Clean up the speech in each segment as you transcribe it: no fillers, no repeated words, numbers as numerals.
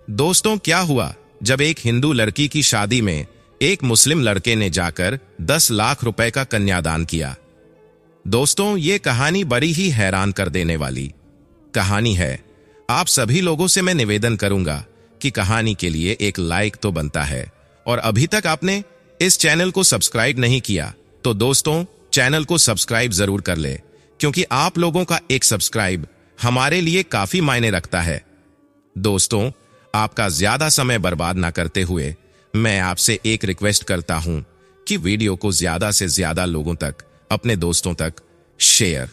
दोस्तों, क्या हुआ जब एक हिंदू लड़की की शादी में एक मुस्लिम लड़के ने जाकर 10 लाख रुपए का कन्यादान किया। दोस्तों, ये कहानी बड़ी ही हैरान कर देने वाली कहानी है। आप सभी लोगों से मैं निवेदन करूंगा कि कहानी के लिए एक लाइक तो बनता है, और अभी तक आपने इस चैनल को सब्सक्राइब नहीं किया तो दोस्तों चैनल को सब्सक्राइब जरूर कर ले, क्योंकि आप लोगों का एक सब्सक्राइब हमारे लिए काफी मायने रखता है। दोस्तों, आपका ज्यादा समय बर्बाद ना करते हुए मैं आपसे एक रिक्वेस्ट करता हूं कि वीडियो को ज्यादा से ज्यादा लोगों तक, अपने दोस्तों तक शेयर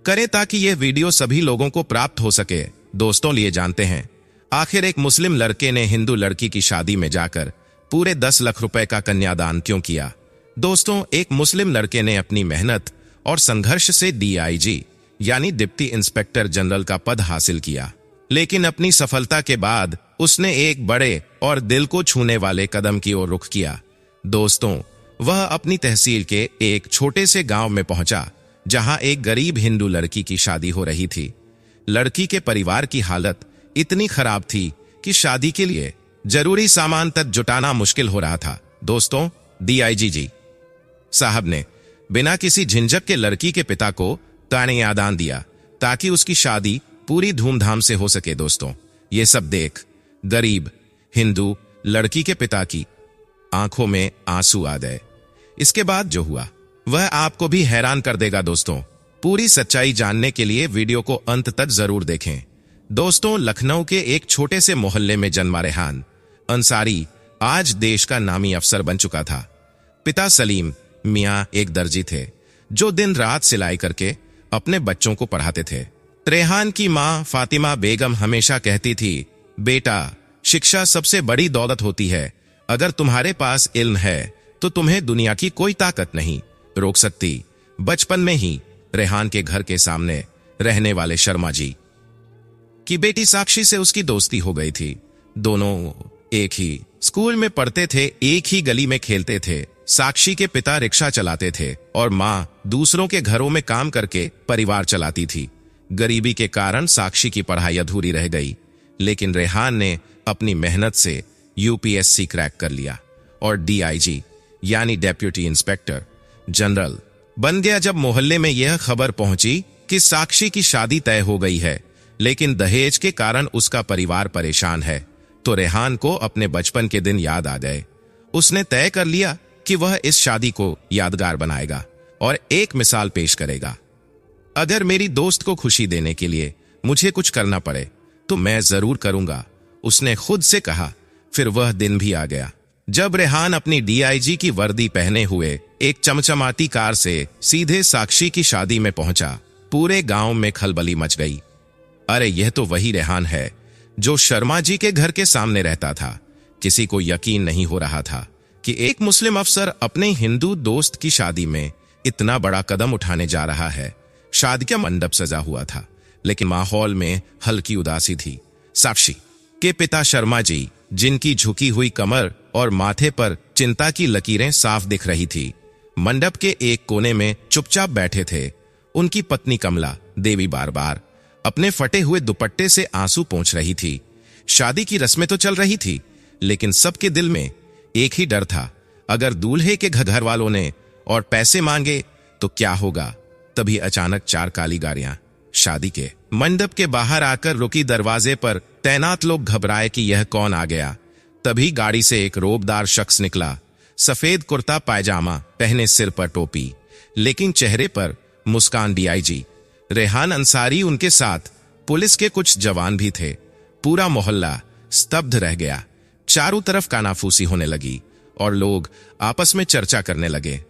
करें ताकि यह वीडियो सभी लोगों को प्राप्त हो सके। दोस्तों, लिए जानते हैं आखिर एक मुस्लिम लड़के ने हिंदू लड़की की शादी में जाकर पूरे 10 लाख रुपए का कन्यादान क्यों किया। दोस्तों, एक मुस्लिम लड़के ने अपनी मेहनत और संघर्ष से DIG यानी डिप्टी इंस्पेक्टर जनरल का पद हासिल किया, लेकिन अपनी सफलता के बाद उसने एक बड़े और दिल को छूने वाले कदम की ओर रुख किया। दोस्तों, वह अपनी तहसील के एक छोटे से गांव में पहुंचा जहां एक गरीब हिंदू लड़की की शादी हो रही थी। लड़की के परिवार की हालत इतनी खराब थी कि शादी के लिए जरूरी सामान तक जुटाना मुश्किल हो रहा था। दोस्तों, DIG जी साहब ने बिना किसी झिझक के लड़की के पिता को कन्यादान दिया ताकि उसकी शादी पूरी धूमधाम से हो सके। दोस्तों, ये सब देख गरीब हिंदू लड़की के पिता की आंखों में आंसू आ गए। इसके बाद जो हुआ वह आपको भी हैरान कर देगा। दोस्तों, पूरी सच्चाई जानने के लिए वीडियो को अंत तक जरूर देखें। दोस्तों, लखनऊ के एक छोटे से मोहल्ले में जन्मा रेहान अंसारी आज देश का नामी अफसर बन चुका था। पिता सलीम मियां एक दर्जी थे जो दिन रात सिलाई करके अपने बच्चों को पढ़ाते थे। रेहान की मां फातिमा बेगम हमेशा कहती थी, बेटा, शिक्षा सबसे बड़ी दौलत होती है। अगर तुम्हारे पास इल्म है तो तुम्हें दुनिया की कोई ताकत नहीं रोक सकती। बचपन में ही रेहान के घर के सामने रहने वाले शर्मा जी की बेटी साक्षी से उसकी दोस्ती हो गई थी। दोनों एक ही स्कूल में पढ़ते थे, एक ही गली में खेलते थे। साक्षी के पिता रिक्शा चलाते थे और मां दूसरों के घरों में काम करके परिवार चलाती थी। गरीबी के कारण साक्षी की पढ़ाई अधूरी रह गई, लेकिन रेहान ने अपनी मेहनत से UPSC क्रैक कर लिया और DIG यानी डेप्यूटी इंस्पेक्टर जनरल बन गया। जब मोहल्ले में यह खबर पहुंची कि साक्षी की शादी तय हो गई है, लेकिन दहेज के कारण उसका परिवार परेशान है, तो रेहान को अपने बचपन के दिन याद आ गए। उसने तय कर लिया कि वह इस शादी को यादगार बनाएगा और एक मिसाल पेश करेगा। अगर मेरी दोस्त को खुशी देने के लिए मुझे कुछ करना पड़े तो मैं जरूर करूंगा, उसने खुद से कहा। फिर वह दिन भी आ गया जब रेहान अपनी DIG की वर्दी पहने हुए एक चमचमाती कार से सीधे साक्षी की शादी में पहुंचा। पूरे गांव में खलबली मच गई। अरे, यह तो वही रेहान है जो शर्मा जी के घर के सामने रहता था। किसी को यकीन नहीं हो रहा था कि एक मुस्लिम अफसर अपने हिंदू दोस्त की शादी में इतना बड़ा कदम उठाने जा रहा है। शादी का मंडप सजा हुआ था, लेकिन माहौल में हल्की उदासी थी। साक्षी के पिता शर्मा जी, जिनकी झुकी हुई कमर और माथे पर चिंता की लकीरें साफ दिख रही थी, मंडप के एक कोने में चुपचाप बैठे थे। उनकी पत्नी कमला देवी बार बार अपने फटे हुए दुपट्टे से आंसू पोंछ रही थी। शादी की रस्में तो चल रही थी, लेकिन सबके दिल में एक ही डर था, अगर दूल्हे के घर वालों ने और पैसे मांगे तो क्या होगा। तभी अचानक 4 काली गाड़ियां शादी के मंडप के बाहर आकर रुकी। दरवाजे पर तैनात लोग घबराए कि यह कौन आ गया। तभी गाड़ी से एक रोबदार शख्स निकला, सफेद कुर्ता पायजामा पहने, सिर पर टोपी, लेकिन चेहरे पर मुस्कान। DIG रेहान अंसारी, उनके साथ पुलिस के कुछ जवान भी थे। पूरा मोहल्ला स्तब्ध रह गया। चारों तरफ कानाफूसी होने लगी और लोग आपस में चर्चा करने लगे।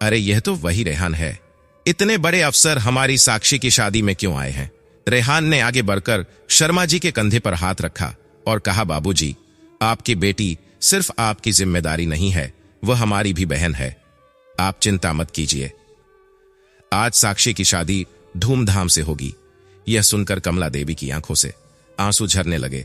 अरे, यह तो वही रेहान है। इतने बड़े अफसर हमारी साक्षी की शादी में क्यों आए हैं। रेहान ने आगे बढ़कर शर्मा जी के कंधे पर हाथ रखा और कहा, बाबूजी, आपकी बेटी सिर्फ आपकी जिम्मेदारी नहीं है, वह हमारी भी बहन है। आप चिंता मत कीजिए, आज साक्षी की शादी धूमधाम से होगी। यह सुनकर कमला देवी की आंखों से आंसू झरने लगे,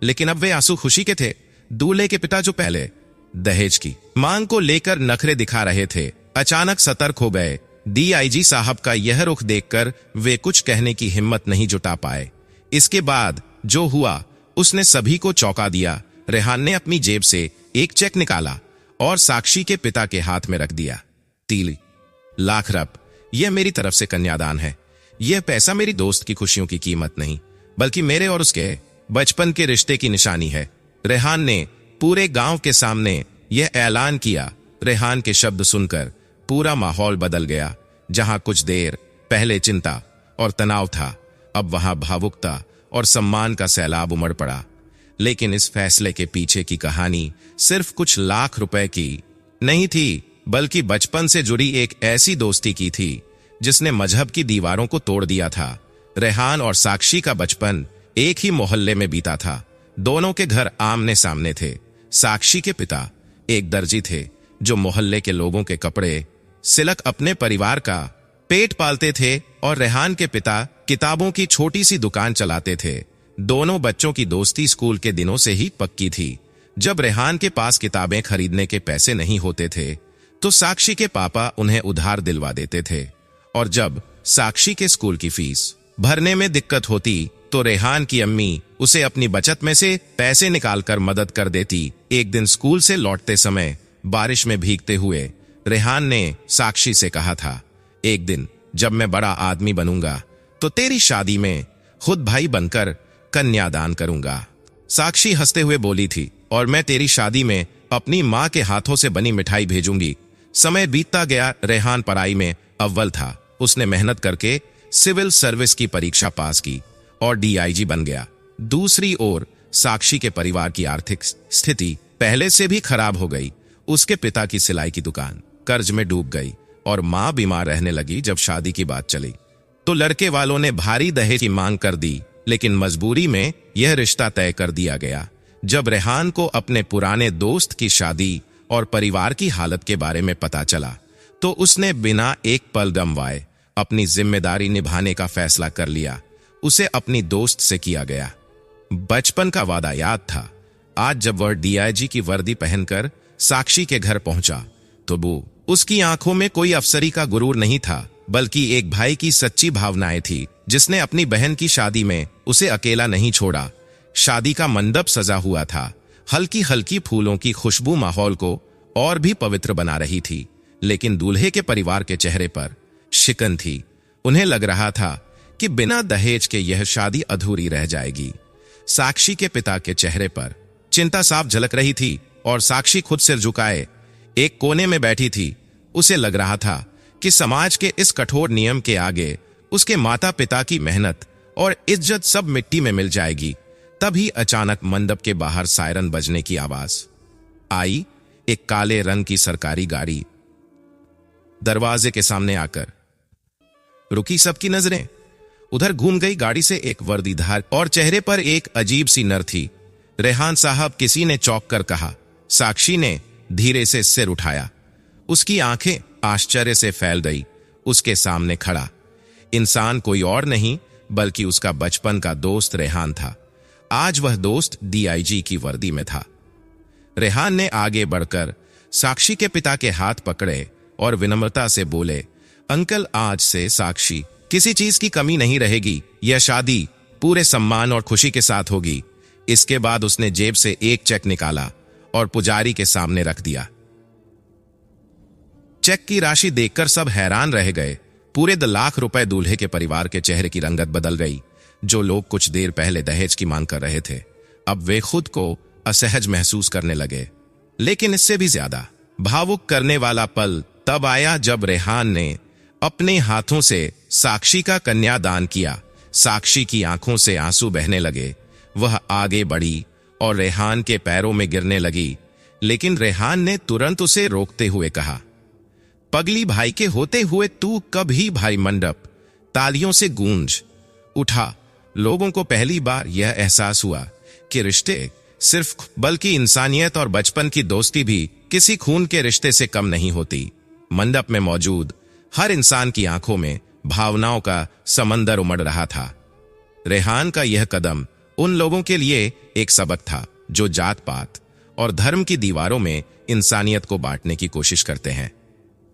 लेकिन अब वे आंसू खुशी के थे। दूल्हे के पिता जो पहले दहेज की मांग को लेकर नखरे दिखा रहे थे, अचानक सतर्क हो गए। DIG साहब का यह रुख देखकर वे कुछ कहने की हिम्मत नहीं जुटा पाए। इसके बाद जो हुआ उसने सभी को चौंका दिया। रेहान ने अपनी जेब से एक चेक निकाला और साक्षी के पिता के हाथ में रख दिया। 3 लाख रप, यह मेरी तरफ से कन्यादान है। यह पैसा मेरी दोस्त की खुशियों की कीमत नहीं, बल्कि मेरे और उसके बचपन के रिश्ते की निशानी है। रेहान ने पूरे गांव के सामने यह ऐलान किया। रेहान के शब्द सुनकर पूरा माहौल बदल गया। जहां कुछ देर पहले चिंता और तनाव था, अब वहां भावुकता और सम्मान का सैलाब उमड़ पड़ा। लेकिन इस फैसले के पीछे की कहानी सिर्फ कुछ लाख रुपए की नहीं थी, बल्कि बचपन से जुड़ी एक ऐसी दोस्ती की थी जिसने मजहब की दीवारों को तोड़ दिया था। रेहान और साक्षी का बचपन एक ही मोहल्ले में बीता था। दोनों के घर आमने सामने थे। साक्षी के पिता एक दर्जी थे जो मोहल्ले के लोगों के कपड़े सिलक अपने परिवार का पेट पालते थे, और रेहान के पिता किताबों की छोटी सी दुकान चलाते थे। दोनों बच्चों की दोस्ती स्कूल के दिनों से ही पक्की थी। जब रेहान के पास किताबें खरीदने के पैसे नहीं होते थे तो साक्षी के पापा उन्हें उधार दिलवा देते थे, और जब साक्षी के स्कूल की फीस भरने में दिक्कत होती तो रेहान की अम्मी उसे अपनी बचत में से पैसे निकालकर मदद कर देती। एक दिन स्कूल से लौटते समय बारिश में भीगते हुए रेहान ने साक्षी से कहा था, एक दिन जब मैं बड़ा आदमी बनूंगा तो तेरी शादी में खुद भाई बनकर कन्यादान करूंगा। साक्षी हंसते हुए बोली थी, और मैं तेरी शादी में अपनी मां के हाथों से बनी मिठाई भेजूंगी। समय बीतता गया। रेहान पढ़ाई में अव्वल था। उसने मेहनत करके सिविल सर्विस की परीक्षा पास की और डीआईजी बन गया। दूसरी ओर साक्षी के परिवार की आर्थिक स्थिति पहले से भी खराब हो गई। उसके पिता की सिलाई की दुकान कर्ज में डूब गई और मां बीमार रहने लगी। जब शादी की बात चली तो लड़के वालों ने भारी दहेज की मांग कर दी, लेकिन मजबूरी में यह रिश्ता तय कर दिया गया। जब रेहान को अपने पुराने दोस्त की शादी और परिवार की हालत के बारे में पता चला तो उसने बिना एक पल गंवाए अपनी जिम्मेदारी निभाने का फैसला कर लिया। उसे अपनी दोस्त से किया गया बचपन का वादा याद था। आज जब वह डीआईजी की वर्दी पहनकर साक्षी के घर पहुंचा तो वो उसकी आंखों में कोई अफसरी का गुरूर नहीं था, बल्कि एक भाई की सच्ची भावनाएं थी जिसने अपनी बहन की शादी में उसे अकेला नहीं छोड़ा। शादी का मंडप सजा हुआ था। हल्की हल्की फूलों की खुशबू माहौल को और भी पवित्र बना रही थी, लेकिन दूल्हे के परिवार के चेहरे पर शिकन थी। उन्हें लग रहा था कि बिना दहेज के यह शादी अधूरी रह जाएगी। साक्षी के पिता के चेहरे पर चिंता साफ झलक रही थी, और साक्षी खुद सिर झुकाए एक कोने में बैठी थी। उसे लग रहा था कि समाज के इस कठोर नियम के आगे उसके माता पिता की मेहनत और इज्जत सब मिट्टी में मिल जाएगी। तभी अचानक मंडप के बाहर सायरन बजने की आवाज आई। एक काले रंग की सरकारी गाड़ी दरवाजे के सामने आकर रुकी। सबकी नजरें उधर घूम गई। गाड़ी से एक वर्दीधार और चेहरे पर एक अजीब सी नर थी। रेहान साहब, किसी ने चौंक कर कहा। साक्षी ने धीरे से सिर उठाया। उसकी आंखें आश्चर्य से फैल गई। उसके सामने खड़ा इंसान कोई और नहीं बल्कि उसका बचपन का दोस्त रेहान था। आज वह दोस्त डीआईजी की वर्दी में था। रेहान ने आगे बढ़कर साक्षी के पिता के हाथ पकड़े और विनम्रता से बोले, अंकल, आज से साक्षी किसी चीज की कमी नहीं रहेगी। यह शादी पूरे सम्मान और खुशी के साथ होगी। इसके बाद उसने जेब से एक चेक निकाला और पुजारी के सामने रख दिया। चेक की राशि देखकर सब हैरान रह गए। पूरे 2 लाख रुपए। दूल्हे के परिवार के चेहरे की रंगत बदल गई। जो लोग कुछ देर पहले दहेज की मांग कर रहे थे, अब वे खुद को असहज महसूस करने लगे। लेकिन इससे भी ज्यादा भावुक करने वाला पल तब आया जब रेहान ने अपने हाथों से साक्षी का कन्यादान किया। साक्षी की आंखों से आंसू बहने लगे। वह आगे बढ़ी और रेहान के पैरों में गिरने लगी, लेकिन रेहान ने तुरंत उसे रोकते हुए कहा, पगली भाई के होते हुए तू कब ही भाई। मंडप तालियों से गूंज उठा। लोगों को पहली बार यह एहसास हुआ कि रिश्ते सिर्फ बल्कि इंसानियत और बचपन की दोस्ती भी किसी खून के रिश्ते से कम नहीं होती। मंडप में मौजूद हर इंसान की आंखों में भावनाओं का समंदर उमड़ रहा था। रेहान का यह कदम उन लोगों के लिए एक सबक था जो जात पात और धर्म की दीवारों में इंसानियत को बांटने की कोशिश करते हैं।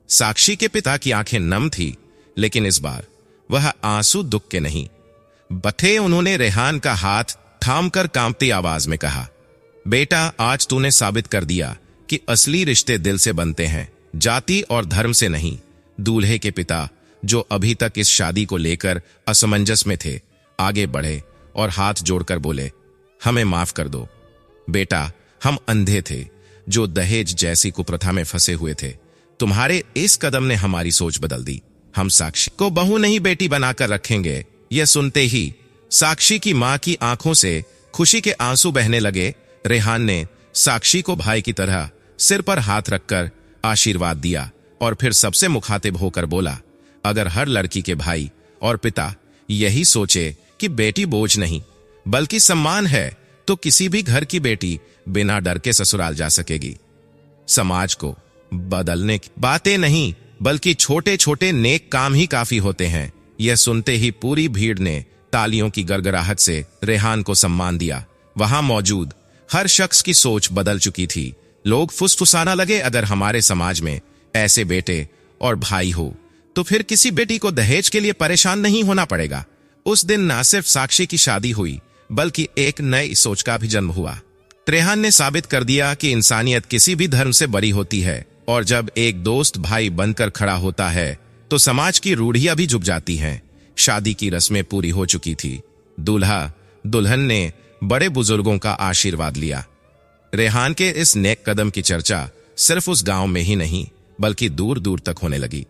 साक्षी के पिता की आंखें नम थी, लेकिन इस बार वह आंसू दुख के नहीं बथे। उन्होंने रेहान का हाथ थामकर कांपती आवाज में कहा, बेटा, आज तूने साबित कर दिया कि असली रिश्ते दिल से बनते हैं, जाति और धर्म से नहीं। दूल्हे के पिता, जो अभी तक इस शादी को लेकर असमंजस में थे, आगे बढ़े और हाथ जोड़कर बोले, हमें माफ कर दो बेटा, हम अंधे थे जो दहेज जैसी कुप्रथा में फंसे हुए थे। तुम्हारे इस कदम ने हमारी सोच बदल दी। हम साक्षी को बहू नहीं बेटी बनाकर रखेंगे। यह सुनते ही साक्षी की मां की आंखों से खुशी के आंसू बहने लगे। रेहान ने साक्षी को भाई की तरह सिर पर हाथ रखकर आशीर्वाद दिया और फिर सबसे मुखातिब होकर बोला, अगर हर लड़की के भाई और पिता यही सोचे कि बेटी बोझ नहीं बल्कि सम्मान है, तो किसी भी घर की बेटी बिना डर के ससुराल जा सकेगी। समाज को बदलने की बातें नहीं बल्कि छोटे छोटे नेक काम ही काफी होते हैं। यह सुनते ही पूरी भीड़ ने तालियों की गड़गड़ाहट से रेहान को सम्मान दिया। वहां मौजूद हर शख्स की सोच बदल चुकी थी। लोग फुसफुसाना लगे, अगर हमारे समाज में ऐसे बेटे और भाई हो तो फिर किसी बेटी को दहेज के लिए परेशान नहीं होना पड़ेगा। उस दिन न सिर्फ साक्षी की शादी हुई बल्कि एक नई सोच का भी जन्म हुआ। रेहान ने साबित कर दिया कि इंसानियत किसी भी धर्म से बड़ी होती है और जब एक दोस्त भाई बनकर खड़ा होता है तो समाज की रूढ़ियां भी झुक जाती हैं। शादी की रस्में पूरी हो चुकी थी। दूल्हा दुल्हन ने बड़े बुजुर्गों का आशीर्वाद लिया। रेहान के इस नेक कदम की चर्चा सिर्फ उस गांव में ही नहीं बल्कि दूर दूर तक होने लगी।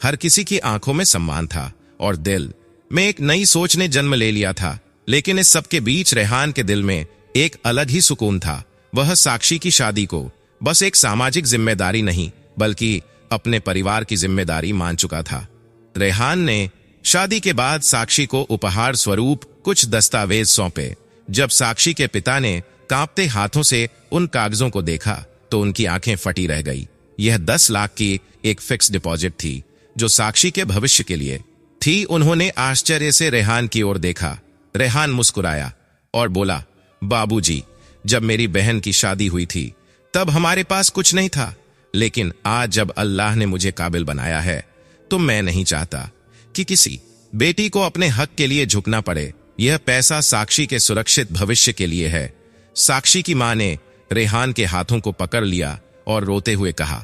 हर किसी की आंखों में सम्मान था और दिल में एक नई सोच ने जन्म ले लिया था। लेकिन इस सबके बीच रेहान के दिल में एक अलग ही सुकून था। वह साक्षी की शादी को बस एक सामाजिक जिम्मेदारी नहीं बल्कि अपने परिवार की जिम्मेदारी मान चुका था। रेहान ने शादी के बाद साक्षी को उपहार स्वरूप कुछ दस्तावेज सौंपे। जब साक्षी के पिता ने कांपते हाथों से उन कागजों को देखा तो उनकी आंखें फटी रह गई। यह 10 लाख की एक फिक्स डिपॉजिट थी जो साक्षी के भविष्य के लिए थी। उन्होंने आश्चर्य से रेहान की ओर देखा। रेहान मुस्कुराया और बोला, बाबूजी, जब मेरी बहन की शादी हुई थी तब हमारे पास कुछ नहीं था, लेकिन आज जब अल्लाह ने मुझे काबिल बनाया है तो मैं नहीं चाहता कि किसी बेटी को अपने हक के लिए झुकना पड़े। यह पैसा साक्षी के सुरक्षित भविष्य के लिए है। साक्षी की मां ने रेहान के हाथों को पकड़ लिया और रोते हुए कहा,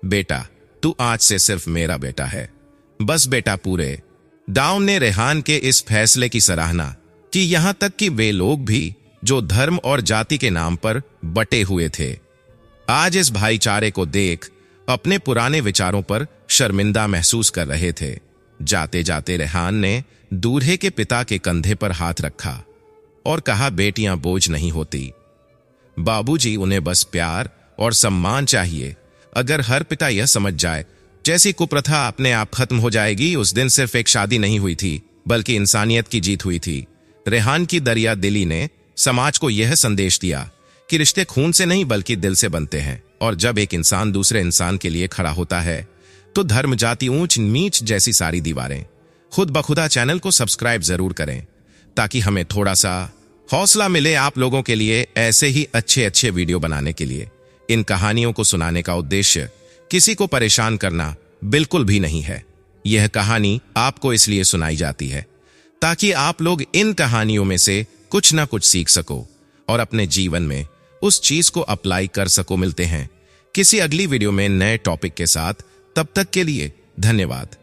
बेटा, तू आज से सिर्फ मेरा बेटा है, बस बेटा। पूरे गांव ने रेहान के इस फैसले की सराहना की, यहां तक कि वे लोग भी जो धर्म और जाति के नाम पर बटे हुए थे आज इस भाईचारे को देख अपने पुराने विचारों पर शर्मिंदा महसूस कर रहे थे। जाते जाते रेहान ने दूल्हे के पिता के कंधे पर हाथ रखा और कहा, बेटियां बोझ नहीं होती बाबूजी, उन्हें बस प्यार और सम्मान चाहिए। अगर हर पिता यह समझ जाए, जैसी कुप्रथा अपने आप खत्म हो जाएगी। उस दिन सिर्फ एक शादी नहीं हुई थी बल्कि इंसानियत की जीत हुई थी। रेहान की दरिया दिली ने समाज को यह संदेश दिया कि रिश्ते खून से नहीं बल्कि दिल से बनते हैं, और जब एक इंसान दूसरे इंसान के लिए खड़ा होता है तो धर्म, जाति, ऊंच नीच जैसी सारी दीवारें खुद बखुदा। चैनल को सब्सक्राइब जरूर करें ताकि हमें थोड़ा सा हौसला मिले आप लोगों के लिए ऐसे ही अच्छे अच्छे वीडियो बनाने के लिए। इन कहानियों को सुनाने का उद्देश्य किसी को परेशान करना बिल्कुल भी नहीं है। यह कहानी आपको इसलिए सुनाई जाती है ताकि आप लोग इन कहानियों में से कुछ ना कुछ सीख सको और अपने जीवन में उस चीज को अप्लाई कर सको। मिलते हैं किसी अगली वीडियो में नए टॉपिक के साथ। तब तक के लिए धन्यवाद।